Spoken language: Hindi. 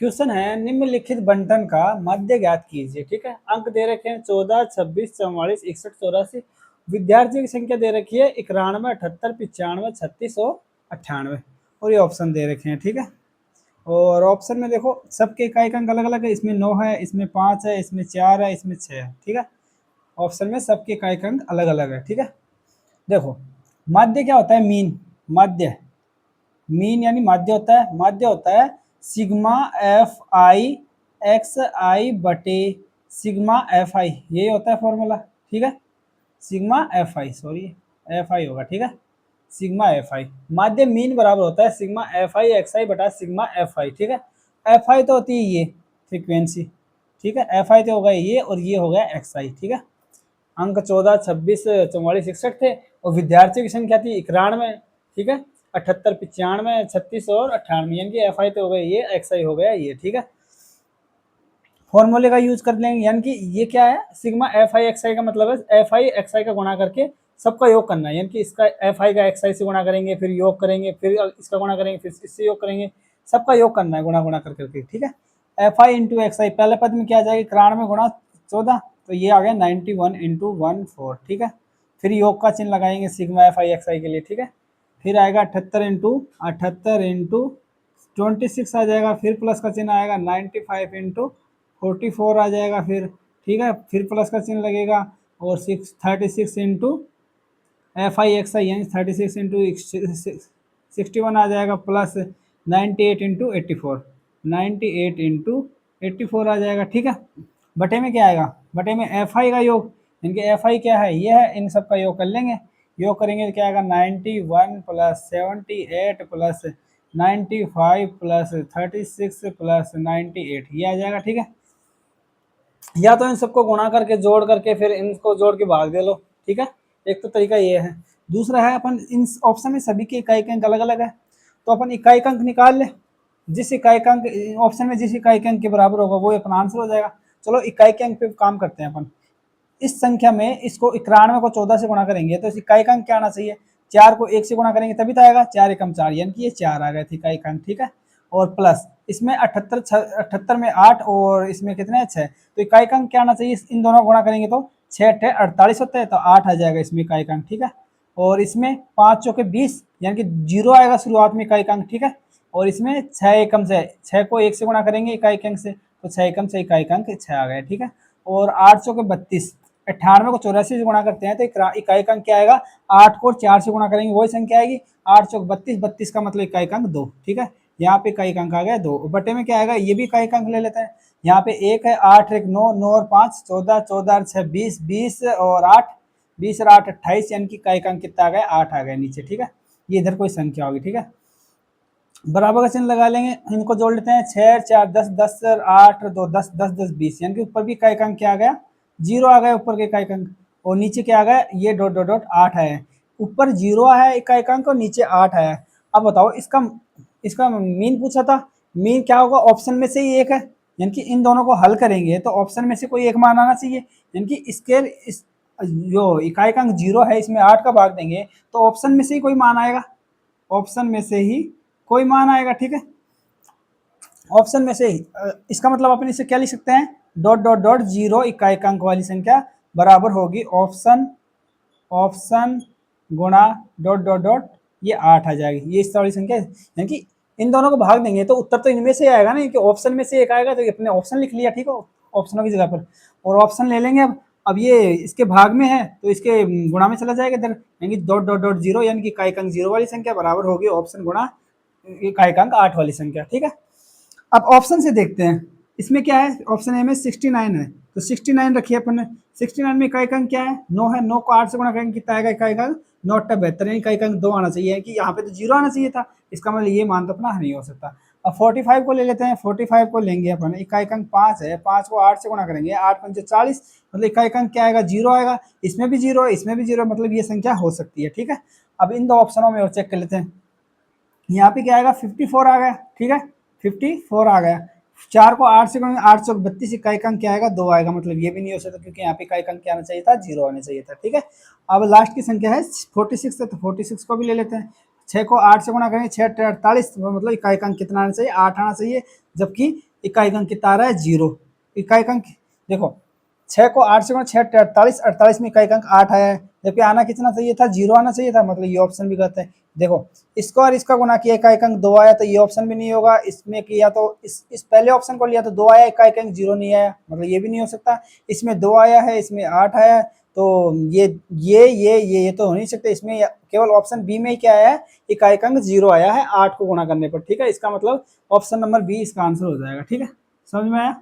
क्वेश्चन है निम्नलिखित बंटन का मध्य ज्ञात कीजिए। ठीक है, अंक दे रखे हैं 14, 26, 44, 61, 84। विद्यार्थियों की संख्या दे रखी है 91, 78, 95, 36 और 98 और ये ऑप्शन दे रखे हैं। ठीक है, और ऑप्शन में देखो सबके इकाई अंक अलग अलग है। इसमें 9 है, इसमें 5 है, इसमें 4 है, इसमें 6 है। ठीक है, ऑप्शन में सबके इकाई अंक अलग अलग है। ठीक है, देखो माध्य क्या होता है? मीन। माध्य, मीन यानी माध्य होता है। माध्य होता है सिग्मा एफ आई एक्स आई बटे सिग्मा एफ आई, यही होता है फॉर्मूला। ठीक है, sigma F I, sorry F I होगा। ठीक है, सिग्मा एफ आई, माध्य मीन बराबर होता है सिग्मा एफ आई एक्स आई बटा सिग्मा एफ आई। ठीक है, एफ आई तो होती है ये फ्रीक्वेंसी। ठीक है, एफ आई तो होगा ये और ये हो गया एक्स आई। ठीक है, अंक 14, 26, 44, 61 थे और विद्यार्थियों की संख्या थी 91। ठीक है, 78, 95, 36 और 98, यानी कि एफ आई तो हो गया ये, एक्स आई हो गया ये। ठीक है, फॉर्मूले का यूज कर लेंगे, यानी कि ये क्या है? सिग्मा एफ आई एक्स आई का मतलब है एफ आई एक्स आई का गुणा करके सबका योग करना है। यानी कि इसका एफ आई का एक्स आई से गुणा करेंगे, फिर योग करेंगे, फिर इसका गुणा करेंगे, फिर इससे योग करेंगे, सबका योग करना है गुणा गुणा कर करके। ठीक है, एफ आई इंटू एक्स आई, पहले पद में क्या आ जाएगा? 91 गुणा 14, तो ये आ गया 91 इंटू 14। ठीक है, फिर योग का चिन्ह लगाएंगे सिग्मा एफ आई एक्स आई के लिए। ठीक है, फिर आएगा 78 इंटू 26 आ जाएगा, फिर प्लस का चिन्ह आएगा 95 इंटू 44 आ जाएगा फिर। ठीक है, फिर प्लस का चिन्ह लगेगा और 36 इंटू एफ आई एक्स आई, यानी 36 इंटू 61 आ जाएगा, प्लस 98 इंटू 84, 98 इंटू 84 आ जाएगा। ठीक है, बटे में क्या आएगा? बटे में एफ आई का योग, इनके एफ आई क्या है? ये है, इन सब का योग कर लेंगे। योग करेंगे तो क्या आएगा? 91 प्लस 78 प्लस 95 प्लस 36 प्लस 98, ये आ जाएगा। ठीक है, या तो इन सबको गुणा करके जोड़ करके फिर इनको जोड़ के भाग दे लो। ठीक है, एक तो तरीका ये है। दूसरा है अपन इन ऑप्शन में सभी के इकाई अंक अलग अलग है, तो अपन इकाई अंक निकाल ले। जिस इकाई अंक ऑप्शन में जिस इकाई अंक के बराबर होगा वो अपना आंसर हो जाएगा। चलो इकाई के अंक पे काम करते हैं अपन। इस संख्या में इसको 91 को 14 से गुणा करेंगे तो इस इकाई अंक क्या आना चाहिए? 4 को 1 से गुणा करेंगे तभी तो आएगा। 4 एकम 4, यानी कि ये 4 आ गए थे इकाई अंक। ठीक है, और प्लस इसमें 78 में 8 और इसमें कितने 6, तो इकाई अंक क्या आना चाहिए? इन दोनों गुणा करेंगे तो 6 48 होता है, तो 8 आ जाएगा इसमें इकाई अंक। ठीक है, और इसमें 5 चौके 20, यानी कि 0 आएगा शुरुआत में इकाई अंक। ठीक है, और इसमें 6 एकम से, 6 को 1 से गुणा करेंगे इकाई अंक से, तो 6 एकम से इकाई अंक 6 आ गए। ठीक है, और 8 चौके 32, 98 को 84 से गुणा करते हैं तो इकाई अंक क्या आएगा? 8 को 4 से गुणा करेंगे वही संख्या आएगी। 8 चौक 32, 32 का मतलब इकाई अंक 2। ठीक है, यहाँ पे इकाई अंक आ गया 2। बटे में क्या आएगा? ये भी इकाई अंक ले लेते हैं। यहाँ पे 1 है, 8 1 9, 9 और 5 14, 14 और 6 20, 20 और 8 20 और 8 28, यानी कि इकाई अंक कितना आ गया? 8 आ गया नीचे। ठीक है, ये इधर कोई संख्या होगी। ठीक है, बराबर का चिन्ह लगा लेंगे, इनको जोड़ लेते हैं। 6 4 10, 10 और 8 2 10, 10 10 20, यानी कि ऊपर भी इकाई अंक क्या आ गया? 0 आ गया ऊपर के इकाई अंक, और नीचे क्या आ गया? ये डॉट डॉट डॉट 8 है। ऊपर 0 है इकाई अंक और नीचे 8 है। अब बताओ इसका इसका मीन पूछा था। मीन क्या होगा? ऑप्शन में से ही एक है, यानी कि इन दोनों को हल करेंगे तो ऑप्शन में से कोई एक मान आना चाहिए। यानी कि इसके इस जो इकाई अंक 0 है इसमें 8 का भाग देंगे तो ऑप्शन में से ही कोई मान आएगा। ऑप्शन में से ही कोई मान आएगा। ठीक है, ऑप्शन में से ही इसका मतलब अपन इसे क्या लिख सकते हैं? डॉट डॉट डॉट 0 इकाई अंक वाली संख्या बराबर होगी ऑप्शन, ऑप्शन गुणा डॉट डॉट डॉट ये 8 आ जाएगी। ये इस वाली संख्या, यानी कि इन दोनों को भाग देंगे तो उत्तर तो इनमें से आएगा ना, कि ऑप्शन में से एक आएगा तो अपने ऑप्शन लिख लिया। ठीक है, ऑप्शनों की जगह पर, और ऑप्शन ले लेंगे। अब ये इसके भाग में है तो इसके गुणा में चला जाएगा इधर, यानी कि डॉट डॉट डॉट 0, यानी कि इकाई अंक 0 वाली संख्या बराबर होगी ऑप्शन गुणा इकाई अंक 8 वाली संख्या। ठीक है, अब ऑप्शन से देखते हैं इसमें क्या है। ऑप्शन ए में 69 है, तो 69 रखिए अपन ने। 69 में इकाई अंक क्या है? 9 है। 9 को 8 से गुणा करेंगे कितना आएगा इकाई अंक? 9 72, यानी इकाई अंक 2 आना चाहिए, कि यहाँ पे तो 0 आना चाहिए था। इसका मतलब ये मान तो अपना नहीं हो सकता। अब 45 को ले लेते हैं। 45 को लेंगे अपन, इकाई अंक 5 है। 5 को 8 से गुणा करेंगे, 8 पंचे 40, मतलब इकाई अंक क्या आएगा? 0 आएगा। इसमें भी 0 है, इसमें भी 0, मतलब ये संख्या हो सकती है। ठीक है, अब इन दो ऑप्शनों में और चेक कर लेते हैं। यहाँ पे क्या आएगा? 54 आ गया। ठीक है, 54 आ गया। 4 को 8 से गुणा, 8 चौक 32, इकाई अंक क्या आएगा? 2 आएगा, मतलब ये भी नहीं हो सकता क्योंकि यहाँ पे इकाई अंक क्या आना चाहिए था? 0 आना चाहिए था। ठीक है, अब लास्ट की संख्या है 46 है, तो 46 को भी ले लेते हैं। 6 को 8 से गुणा करेंगे 6 48, मतलब इकाई अंक कितना आना चाहिए, 8 आना चाहिए, जबकि इकाई अंक कितना आ रहा है 0। इकाई अंक देखो 6 को 8 से गुणा 6 48, 48 में इकाई अंक 8 आया है, जबकि आना कितना चाहिए था, 0 आना चाहिए था, मतलब ये ऑप्शन भी गलत है। देखो इसको और इसका गुना किया, इकाई अंक 2 आया, तो ये ऑप्शन भी नहीं होगा। इसमें किया तो इस पहले ऑप्शन को लिया तो 2 आया, इकाई अंक 0 नहीं आया, मतलब ये भी नहीं हो सकता। इसमें 2 आया है, इसमें 8 आया, तो ये तो हो नहीं सकते। इसमें केवल ऑप्शन बी में ही क्या आया है, इकाई अंक 0 आया है 8 को गुणा करने पर। ठीक है, इसका मतलब ऑप्शन नंबर बी इसका आंसर हो जाएगा। ठीक है, समझ में आया।